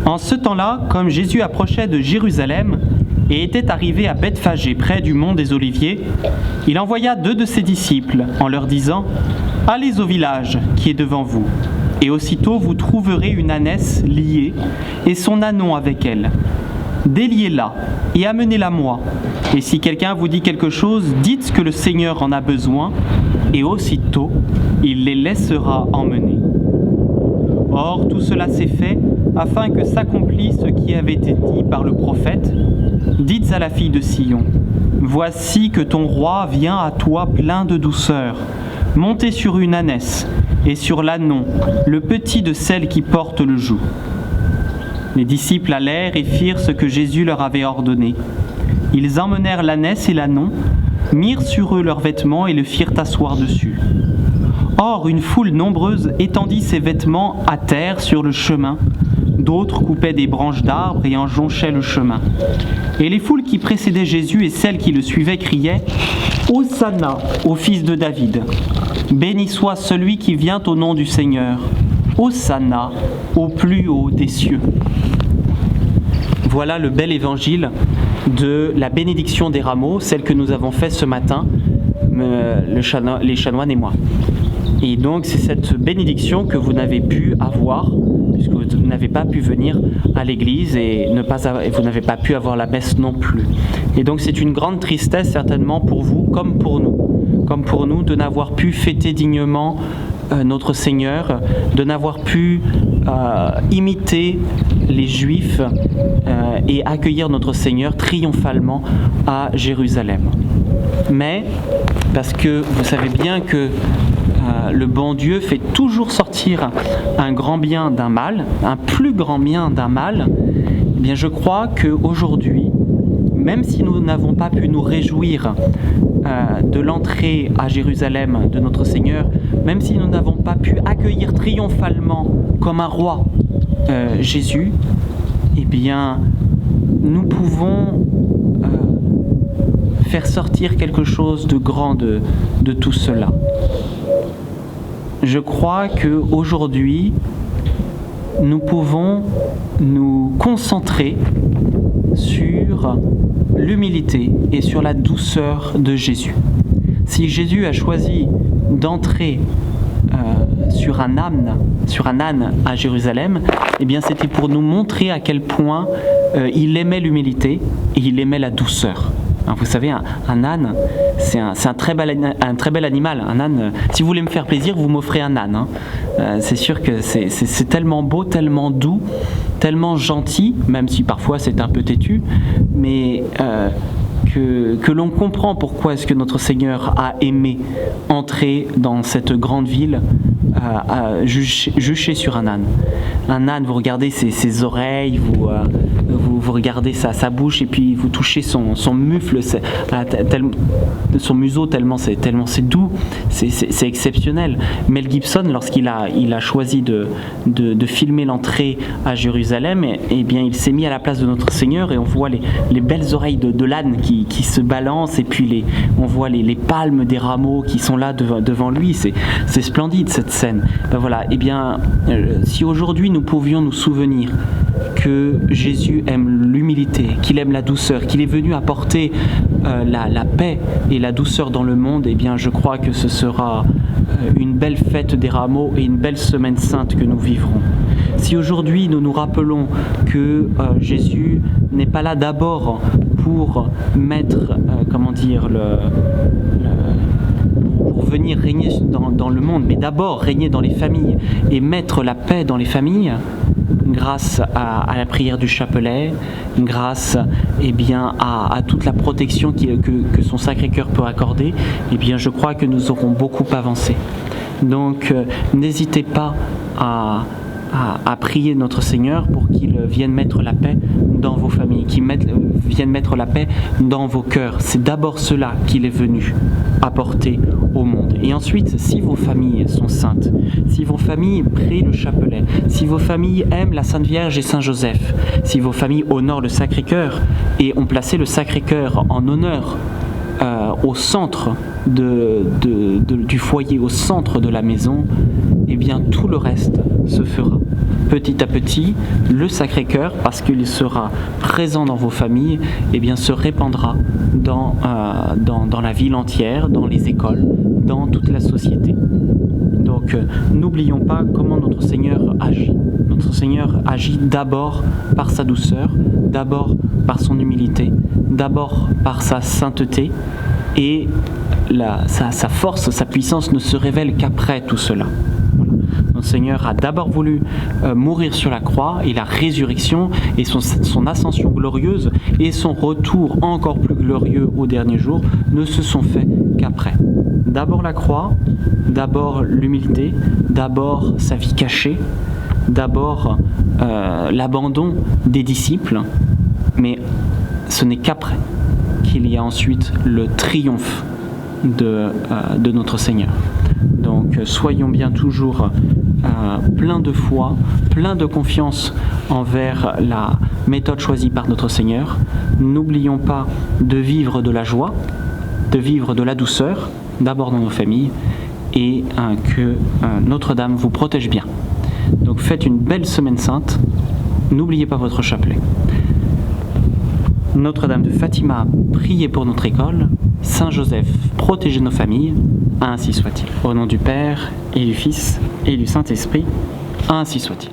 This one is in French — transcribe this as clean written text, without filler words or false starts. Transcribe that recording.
En ce temps-là, comme Jésus approchait de Jérusalem et était arrivé à Bethphagée près du mont des Oliviers, il envoya 2 de ses disciples en leur disant « Allez au village qui est devant vous, et aussitôt vous trouverez une ânesse liée et son ânon avec elle. Déliez-la et amenez-la moi. Et si quelqu'un vous dit quelque chose, dites que le Seigneur en a besoin, et aussitôt il les laissera emmener. » Or, tout cela s'est fait afin que s'accomplisse ce qui avait été dit par le prophète. Dites à la fille de Sion, voici que ton roi vient à toi plein de douceur, monté sur une ânesse, et sur l'ânon, le petit de celle qui porte le joug. Les disciples allèrent et firent ce que Jésus leur avait ordonné. Ils emmenèrent l'ânesse et l'ânon, mirent sur eux leurs vêtements et le firent asseoir dessus. Or, une foule nombreuse étendit ses vêtements à terre sur le chemin. D'autres coupaient des branches d'arbres et en jonchaient le chemin. Et les foules qui précédaient Jésus et celles qui le suivaient criaient « Hosanna au fils de David ! Béni soit celui qui vient au nom du Seigneur ! Hosanna au plus haut des cieux !» Voilà le bel évangile de la bénédiction des rameaux, celle que nous avons faite ce matin, les chanoines et moi. Et donc c'est cette bénédiction que vous n'avez pu avoir, puisque vous n'avez pas pu venir à l'église et vous n'avez pas pu avoir la messe non plus. Et donc c'est une grande tristesse certainement pour vous comme pour nous de n'avoir pu fêter dignement notre Seigneur, de n'avoir pu imiter les Juifs et accueillir notre Seigneur triomphalement à Jérusalem. Mais, parce que vous savez bien que le bon Dieu fait toujours sortir un grand bien d'un mal, un plus grand bien d'un mal, eh bien je crois qu'aujourd'hui, même si nous n'avons pas pu nous réjouir de l'entrée à Jérusalem de notre Seigneur, même si nous n'avons pas pu accueillir triomphalement comme un roi Jésus, eh bien nous pouvons faire sortir quelque chose de grand de tout cela. Je crois qu'aujourd'hui, nous pouvons nous concentrer sur l'humilité et sur la douceur de Jésus. Si Jésus a choisi d'entrer sur un âne à Jérusalem, eh bien c'était pour nous montrer à quel point il aimait l'humilité et il aimait la douceur. Vous savez, un âne, c'est un très bel animal. Un âne, si vous voulez me faire plaisir, vous m'offrez un âne. C'est sûr que c'est tellement beau, tellement doux, tellement gentil, même si parfois c'est un peu têtu, mais que l'on comprend pourquoi est-ce que notre Seigneur a aimé entrer dans cette grande ville, juché sur un âne. Un âne, vous regardez ses oreilles, vous regardez sa bouche et puis vous touchez son mufle, son museau tellement c'est doux, c'est exceptionnel. Mel Gibson, lorsqu'il a choisi de filmer l'entrée à Jérusalem, eh bien il s'est mis à la place de notre Seigneur et on voit les belles oreilles de l'âne qui se balancent et puis on voit les palmes des rameaux qui sont là devant lui. C'est splendide cette scène. Ben voilà, eh bien si aujourd'hui nous pouvions nous souvenir que Jésus aime l'humilité, qu'il aime la douceur, qu'il est venu apporter la paix et la douceur dans le monde, eh bien je crois que ce sera une belle fête des rameaux et une belle semaine sainte que nous vivrons. Si aujourd'hui nous nous rappelons que Jésus n'est pas là d'abord pour mettre, pour venir régner dans le monde, mais d'abord régner dans les familles et mettre la paix dans les familles, grâce à la prière du chapelet, grâce à toute la protection que son Sacré-Cœur peut accorder, eh bien je crois que nous aurons beaucoup avancé. Donc n'hésitez pas à prier notre Seigneur pour qu'il vienne mettre la paix dans vos familles, qu'il vienne mettre la paix dans vos cœurs. C'est d'abord cela qu'il est venu apporter au monde. Et ensuite, si vos familles sont saintes, si vos familles prient le chapelet, si vos familles aiment la Sainte Vierge et Saint Joseph, si vos familles honorent le Sacré-Cœur et ont placé le Sacré-Cœur en honneur au centre du foyer, au centre de la maison, eh bien tout le reste se fera. petit à petit, le Sacré-Cœur, parce qu'il sera présent dans vos familles, eh bien, se répandra dans la ville entière, dans les écoles, dans toute la société. Donc, n'oublions pas comment notre Seigneur agit. Notre Seigneur agit d'abord par sa douceur, d'abord par son humilité, d'abord par sa sainteté, et sa force, sa puissance ne se révèle qu'après tout cela. Voilà. Notre Seigneur a d'abord voulu mourir sur la croix, et la résurrection et son ascension glorieuse et son retour encore plus glorieux au dernier jour ne se sont faits qu'après. D'abord la croix, d'abord l'humilité, d'abord sa vie cachée, d'abord l'abandon des disciples, mais ce n'est qu'après qu'il y a ensuite le triomphe de notre Seigneur. Donc soyons bien toujours pleins de foi, pleins de confiance envers la méthode choisie par notre Seigneur. N'oublions pas de vivre de la joie, de vivre de la douceur, d'abord dans nos familles, et que Notre-Dame vous protège bien. Donc faites une belle semaine sainte, n'oubliez pas votre chapelet. Notre-Dame de Fatima, priez pour notre école. Saint Joseph, protégez nos familles. Ainsi soit-il. Au nom du Père, et du Fils, et du Saint-Esprit, ainsi soit-il.